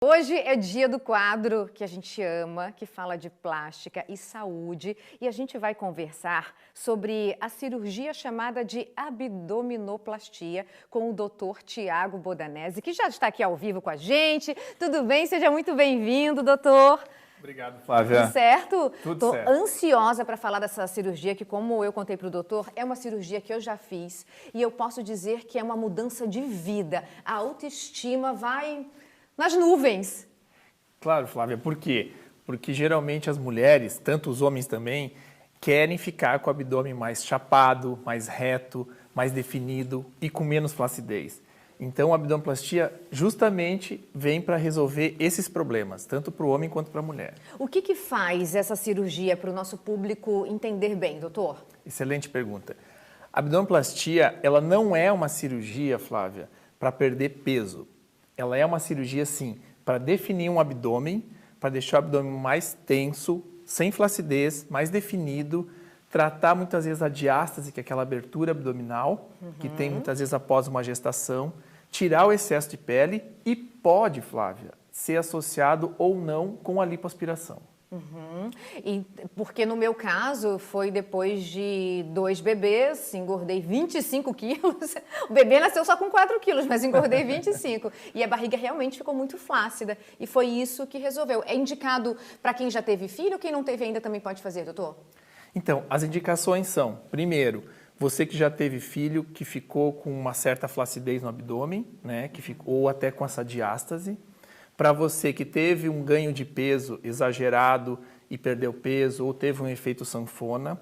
Hoje é dia do quadro que a gente ama, que fala de plástica e saúde, e a gente vai conversar sobre a cirurgia chamada de abdominoplastia com o Dr. Tiago Bodanese, que já está aqui ao vivo com a gente. Tudo bem? Seja muito bem-vindo, doutor. Obrigado, Flávia. Tudo certo? Tudo certo. Ansiosa para falar dessa cirurgia que, como eu contei para o doutor, é uma cirurgia que eu já fiz e eu posso dizer que é uma mudança de vida. A autoestima vai nas nuvens. Claro, Flávia. Por quê? Porque geralmente as mulheres, tanto os homens também, querem ficar com o abdômen mais chapado, mais reto, mais definido e com menos flacidez. Então, a abdominoplastia justamente vem para resolver esses problemas, tanto para o homem quanto para a mulher. O que faz essa cirurgia para o nosso público entender bem, doutor? Excelente pergunta. A abdominoplastia, ela não é uma cirurgia, Flávia, para perder peso. Ela é uma cirurgia, sim, para definir um abdômen, para deixar o abdômen mais tenso, sem flacidez, mais definido, tratar muitas vezes a diástase, que é aquela abertura abdominal, que tem muitas vezes após uma gestação, tirar o excesso de pele e pode, Flávia, ser associado ou não com a lipoaspiração. E porque no meu caso foi depois de 2 bebês, engordei 25 quilos. O bebê nasceu só com 4 quilos, mas engordei 25. E a barriga realmente ficou muito flácida. E foi isso que resolveu. É indicado para quem já teve filho ou quem não teve ainda também pode fazer, doutor? Então, as indicações são, primeiro, você que já teve filho, que ficou com uma certa flacidez no abdômen, né, que ficou, ou até com essa diástase. Para você que teve um ganho de peso exagerado e perdeu peso, ou teve um efeito sanfona,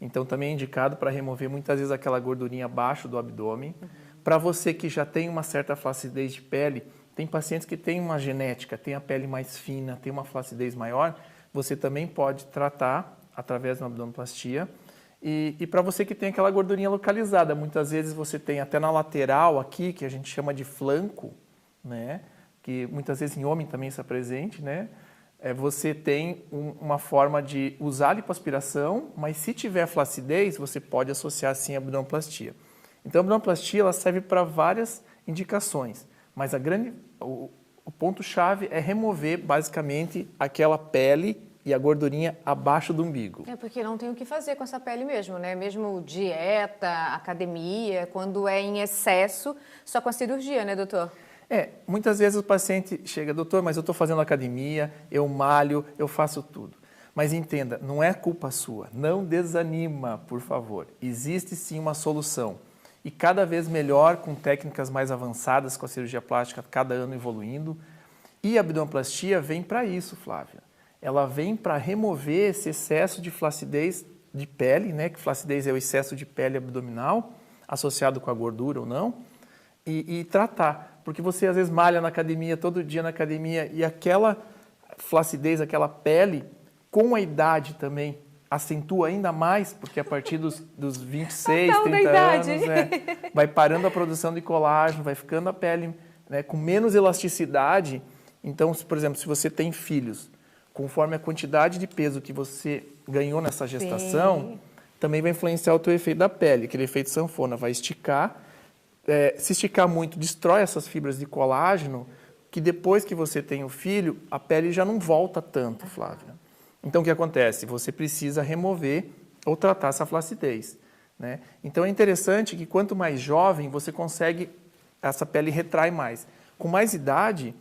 então também é indicado para remover muitas vezes aquela gordurinha abaixo do abdômen. Para você que já tem uma certa flacidez de pele, tem pacientes que têm uma genética, tem a pele mais fina, tem uma flacidez maior, você também pode tratar através de uma abdominoplastia. E para você que tem aquela gordurinha localizada, muitas vezes você tem até na lateral aqui, que a gente chama de flanco, né? Que muitas vezes em homem também está presente, né? Você tem uma forma de usar a lipoaspiração, mas se tiver flacidez, você pode associar sim a abdominoplastia. Então a abdominoplastia ela serve para várias indicações, mas o ponto-chave é remover basicamente aquela pele e a gordurinha abaixo do umbigo. É porque não tem o que fazer com essa pele mesmo, né? Mesmo dieta, academia, quando é em excesso, só com a cirurgia, né, doutor? Muitas vezes o paciente chega, doutor, mas eu estou fazendo academia, eu malho, eu faço tudo. Mas entenda, não é culpa sua, não desanima, por favor. Existe sim uma solução. E cada vez melhor, com técnicas mais avançadas, com a cirurgia plástica, cada ano evoluindo. E a abdominoplastia vem para isso, Flávia. Ela vem para remover esse excesso de flacidez de pele, né? Que flacidez é o excesso de pele abdominal, associado com a gordura ou não, e tratar. Porque você às vezes malha na academia, todo dia na academia, e aquela flacidez, aquela pele, com a idade também, acentua ainda mais, porque a partir dos 26, 30 anos, vai parando a produção de colágeno, vai ficando a pele, né, com menos elasticidade. Então, por exemplo, se você tem filhos, conforme a quantidade de peso que você ganhou nessa gestação, também vai influenciar o teu efeito da pele, aquele efeito sanfona, vai esticar. Se esticar muito, destrói essas fibras de colágeno, que depois que você tem o filho, a pele já não volta tanto, Flávia. Então, o que acontece? Você precisa remover ou tratar essa flacidez, né? Então, é interessante que quanto mais jovem, você consegue, essa pele retrai mais. Com mais idade,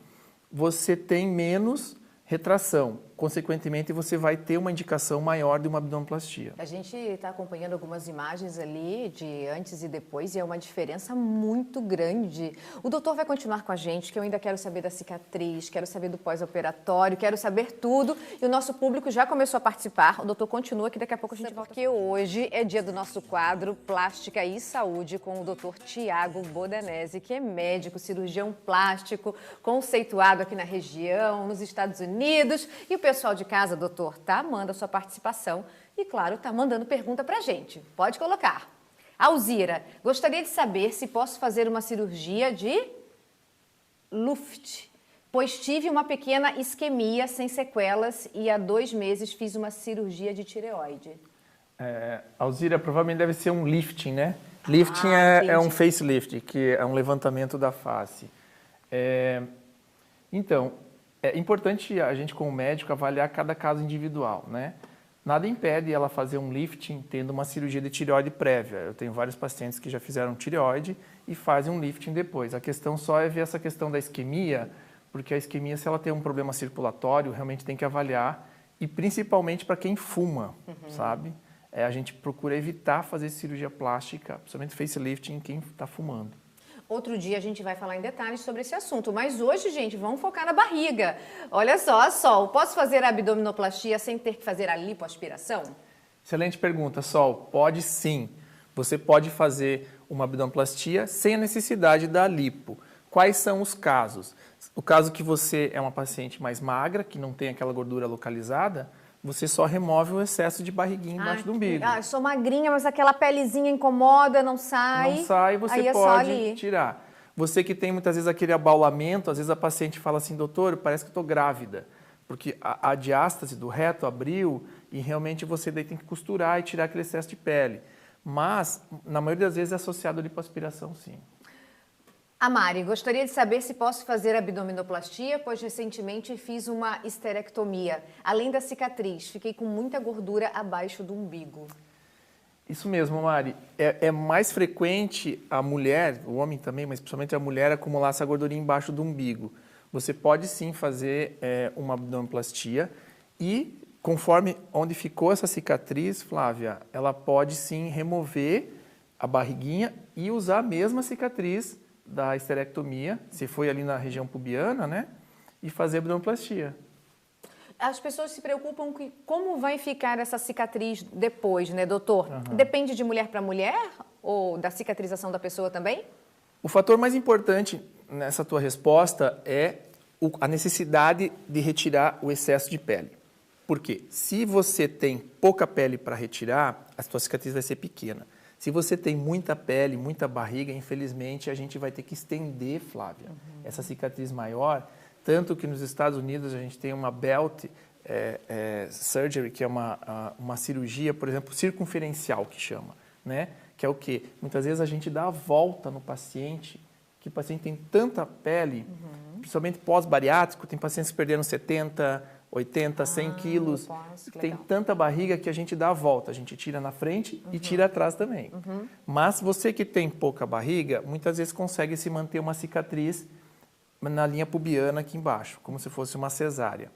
você tem menos retração. Consequentemente, você vai ter uma indicação maior de uma abdominoplastia. A gente está acompanhando algumas imagens ali de antes e depois e é uma diferença muito grande. O doutor vai continuar com a gente, que eu ainda quero saber da cicatriz, quero saber do pós-operatório, quero saber tudo. E o nosso público já começou a participar. O doutor continua, que daqui a pouco a gente volta. Porque hoje é dia do nosso quadro Plástica e Saúde com o doutor Tiago Bodanese, que é médico, cirurgião plástico, conceituado aqui na região, nos Estados Unidos. E o pessoal de casa, doutor, tá amando a sua participação e, claro, tá mandando pergunta pra gente. Pode colocar. Alzira, gostaria de saber se posso fazer uma cirurgia de Luft, pois tive uma pequena isquemia sem sequelas e há 2 meses fiz uma cirurgia de tireoide. Alzira, provavelmente deve ser um lifting, né? Lifting é um facelift, que é um levantamento da face. Então, É importante a gente, como médico, avaliar cada caso individual, né? Nada impede ela fazer um lifting tendo uma cirurgia de tireoide prévia. Eu tenho vários pacientes que já fizeram tireoide e fazem um lifting depois. A questão só é ver essa questão da isquemia, porque a isquemia, se ela tem um problema circulatório, realmente tem que avaliar, e principalmente para quem fuma, sabe? A gente procura evitar fazer cirurgia plástica, principalmente facelift em quem está fumando. Outro dia a gente vai falar em detalhes sobre esse assunto, mas hoje, gente, vamos focar na barriga. Olha só, Sol, posso fazer a abdominoplastia sem ter que fazer a lipoaspiração? Excelente pergunta, Sol. Pode sim. Você pode fazer uma abdominoplastia sem a necessidade da lipo. Quais são os casos? O caso que você é uma paciente mais magra, que não tem aquela gordura localizada, você só remove o excesso de barriguinha embaixo do umbigo. Eu sou magrinha, mas aquela pelezinha incomoda, não sai. Não sai, você aí pode tirar. Você que tem muitas vezes aquele abaulamento, às vezes a paciente fala assim, doutor, parece que eu estou grávida. Porque a diástase do reto abriu e realmente você daí tem que costurar e tirar aquele excesso de pele. Mas, na maioria das vezes, é associado à lipoaspiração, sim. A Mari, gostaria de saber se posso fazer abdominoplastia, pois recentemente fiz uma histerectomia. Além da cicatriz, fiquei com muita gordura abaixo do umbigo. Isso mesmo, Mari. É mais frequente a mulher, o homem também, mas principalmente a mulher, acumular essa gordurinha embaixo do umbigo. Você pode sim fazer uma abdominoplastia e, conforme onde ficou essa cicatriz, Flávia, ela pode sim remover a barriguinha e usar a mesma cicatriz da histerectomia, se foi ali na região pubiana, né? E fazer abdominoplastia. As pessoas se preocupam com como vai ficar essa cicatriz depois, né, doutor? Depende de mulher para mulher ou da cicatrização da pessoa também? O fator mais importante nessa tua resposta é a necessidade de retirar o excesso de pele. Por quê? Se você tem pouca pele para retirar, a tua cicatriz vai ser pequena. Se você tem muita pele, muita barriga, infelizmente a gente vai ter que estender, Flávia, essa cicatriz maior. Tanto que nos Estados Unidos a gente tem uma belt surgery, que é uma cirurgia, por exemplo, circunferencial, que chama, né? Que é o quê? Muitas vezes a gente dá a volta no paciente, que o paciente tem tanta pele, principalmente pós-bariátrico, tem pacientes que perderam 70, 80, 100 quilos, tem tanta barriga que a gente dá a volta, a gente tira na frente e tira atrás também. Mas você que tem pouca barriga, muitas vezes consegue se manter uma cicatriz na linha pubiana aqui embaixo, como se fosse uma cesárea.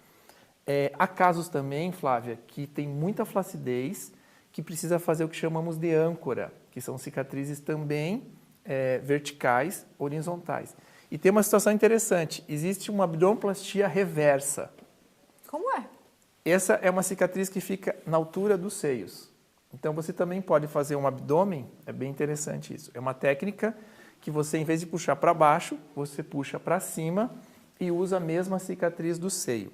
Há casos também, Flávia, que tem muita flacidez, que precisa fazer o que chamamos de âncora, que são cicatrizes também verticais, horizontais. E tem uma situação interessante, existe uma abdominoplastia reversa. Como é? Essa é uma cicatriz que fica na altura dos seios. Então você também pode fazer um abdômen, é bem interessante isso. É uma técnica que você, em vez de puxar para baixo, você puxa para cima e usa a mesma cicatriz do seio.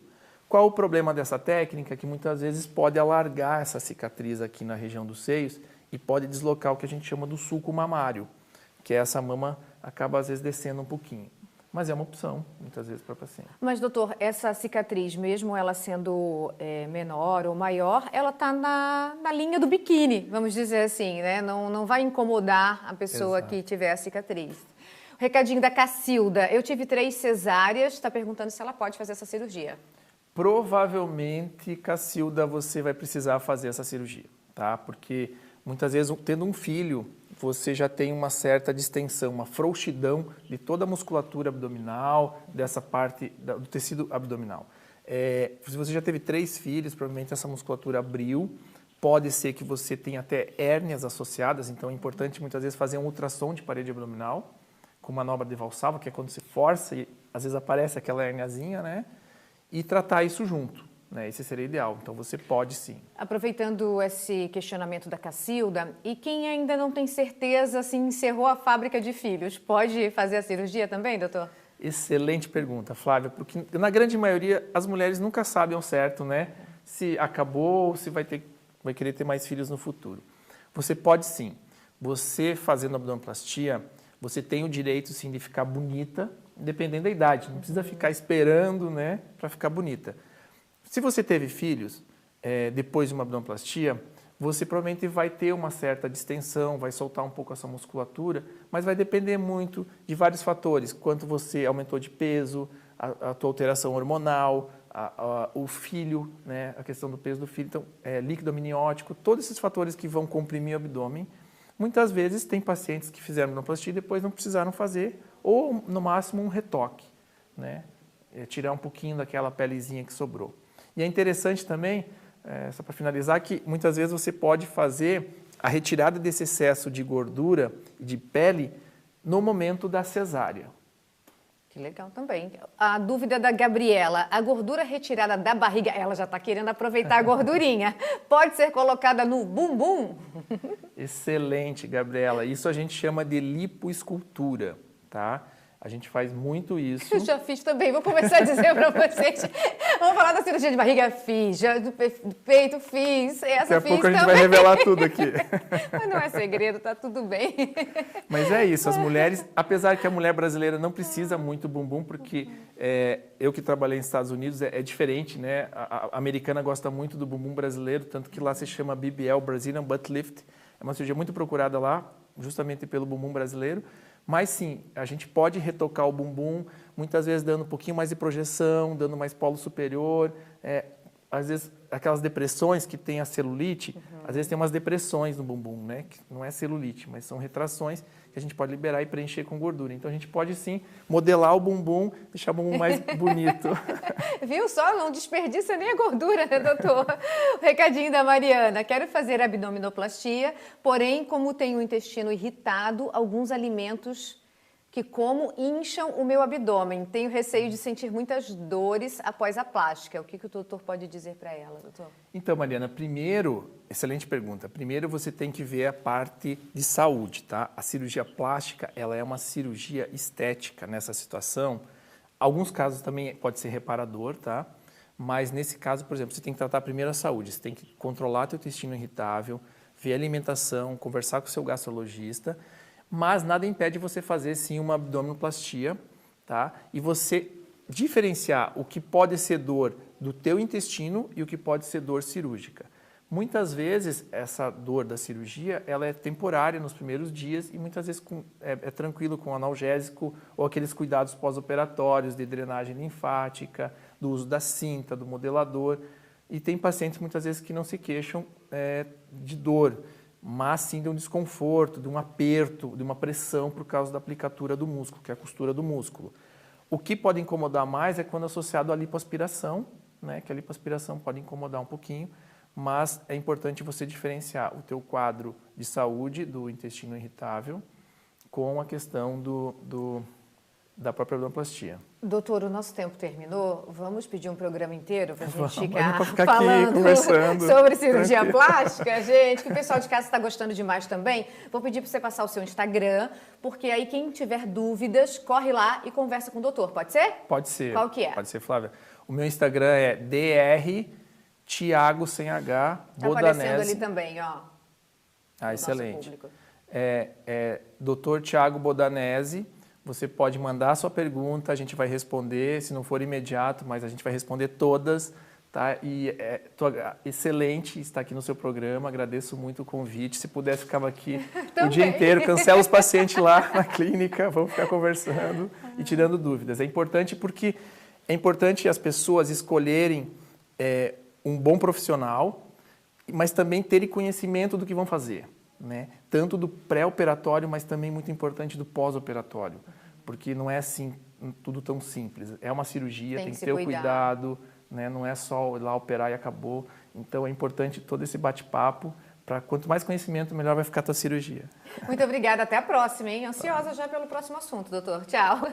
Qual o problema dessa técnica? Que muitas vezes pode alargar essa cicatriz aqui na região dos seios e pode deslocar o que a gente chama do sulco mamário, que é essa mama acaba às vezes descendo um pouquinho. Mas é uma opção, muitas vezes, para o paciente. Mas, doutor, essa cicatriz, mesmo ela sendo menor ou maior, ela está na linha do biquíni, vamos dizer assim, né? Não vai incomodar a pessoa que tiver a cicatriz. O recadinho da Cacilda. Eu tive 3 cesáreas, está perguntando se ela pode fazer essa cirurgia. Provavelmente, Cacilda, você vai precisar fazer essa cirurgia, tá? Porque muitas vezes, tendo um filho, você já tem uma certa distensão, uma frouxidão de toda a musculatura abdominal, dessa parte do tecido abdominal. Se você já teve 3 filhos, provavelmente essa musculatura abriu. Pode ser que você tenha até hérnias associadas, então é importante muitas vezes fazer um ultrassom de parede abdominal, com manobra de Valsalva, que é quando se força e às vezes aparece aquela hérniazinha, né? E tratar isso junto. Esse seria ideal, então você pode sim. Aproveitando esse questionamento da Cacilda, e quem ainda não tem certeza, assim, encerrou a fábrica de filhos, pode fazer a cirurgia também, doutor? Excelente pergunta, Flávia, porque na grande maioria as mulheres nunca sabem ao certo, né? Se acabou ou se vai querer ter mais filhos no futuro. Você pode sim. Você fazendo abdominoplastia, você tem o direito sim de ficar bonita, dependendo da idade. Não precisa ficar esperando, né, para ficar bonita. Se você teve filhos, depois de uma abdominoplastia, você provavelmente vai ter uma certa distensão, vai soltar um pouco essa musculatura, mas vai depender muito de vários fatores. Quanto você aumentou de peso, a tua alteração hormonal, o filho, né, a questão do peso do filho, então, líquido amniótico, todos esses fatores que vão comprimir o abdômen. Muitas vezes tem pacientes que fizeram abdominoplastia e depois não precisaram fazer, ou no máximo um retoque, né, tirar um pouquinho daquela pelezinha que sobrou. E é interessante também, só para finalizar, que muitas vezes você pode fazer a retirada desse excesso de gordura e de pele no momento da cesárea. Que legal também. A dúvida da Gabriela, a gordura retirada da barriga, ela já está querendo aproveitar a gordurinha, pode ser colocada no bumbum? Excelente, Gabriela. Isso a gente chama de lipoescultura, tá? A gente faz muito isso. Eu já fiz também, vou começar a dizer para vocês. Vamos falar da cirurgia de barriga, fiz, do peito, fiz, essa Daqui a pouco a gente também. vai revelar tudo aqui. Mas não é segredo, tá tudo bem. Mas é isso, as mulheres, apesar que a mulher brasileira não precisa muito bumbum, porque eu que trabalhei nos Estados Unidos é diferente, né? A americana gosta muito do bumbum brasileiro, tanto que lá se chama BBL, Brazilian Butt Lift. É uma cirurgia muito procurada lá, justamente pelo bumbum brasileiro. Mas sim, a gente pode retocar o bumbum, muitas vezes dando um pouquinho mais de projeção, dando mais polo superior. Às vezes, aquelas depressões que tem a celulite, às vezes tem umas depressões no bumbum, né? Que não é celulite, mas são retrações que a gente pode liberar e preencher com gordura. Então, a gente pode sim modelar o bumbum, deixar o bumbum mais bonito. Viu só? Não desperdiça nem a gordura, né, doutor? O recadinho da Mariana. Quero fazer abdominoplastia, porém, como tenho o intestino irritado, alguns alimentos que como incham o meu abdômen. Tenho receio de sentir muitas dores após a plástica. O que o doutor pode dizer para ela, doutor? Então, Mariana, primeiro, excelente pergunta. Primeiro você tem que ver a parte de saúde, tá? A cirurgia plástica, ela é uma cirurgia estética nessa situação. Alguns casos também pode ser reparador, tá? Mas nesse caso, por exemplo, você tem que tratar primeiro a saúde. Você tem que controlar teu intestino irritável, ver a alimentação, conversar com o seu gastrologista. Mas nada impede você fazer sim uma abdominoplastia, tá? E você diferenciar o que pode ser dor do teu intestino e o que pode ser dor cirúrgica. Muitas vezes essa dor da cirurgia ela é temporária nos primeiros dias e muitas vezes é tranquilo com analgésico ou aqueles cuidados pós-operatórios de drenagem linfática, do uso da cinta, do modelador. E tem pacientes muitas vezes que não se queixam de dor, mas sim de um desconforto, de um aperto, de uma pressão por causa da aplicatura do músculo, que é a costura do músculo. O que pode incomodar mais é quando associado à lipoaspiração, né, que a lipoaspiração pode incomodar um pouquinho, mas é importante você diferenciar o teu quadro de saúde do intestino irritável com a questão da própria abdominoplastia. Doutor, o nosso tempo terminou. Vamos pedir um programa inteiro para a gente ficar falando aqui, conversando. sobre cirurgia Tranquilo. plástica, gente, que o pessoal de casa está gostando demais também. Vou pedir para você passar o seu Instagram, porque aí quem tiver dúvidas, corre lá e conversa com o doutor. Pode ser? Pode ser. Qual que é? Pode ser, Flávia. O meu Instagram é Dr. Tiago sem H, Está aparecendo ali também, ó. Excelente. Dr. Tiago Bodanese. Você pode mandar a sua pergunta, a gente vai responder, se não for imediato, mas a gente vai responder todas, tá? E excelente estar aqui no seu programa, agradeço muito o convite. Se pudesse, ficava aqui o dia inteiro, cancela os pacientes lá na clínica, vamos ficar conversando e tirando dúvidas. É importante as pessoas escolherem um bom profissional, mas também terem conhecimento do que vão fazer. Né? Tanto do pré-operatório, mas também muito importante do pós-operatório, porque não é assim tudo tão simples. É uma cirurgia, tem que ter o cuidado, né? Não é só ir lá operar e acabou. Então é importante todo esse bate-papo, para quanto mais conhecimento, melhor vai ficar a tua cirurgia. Muito obrigada, até a próxima, hein? Ansiosa já pelo próximo assunto, doutor. Tchau.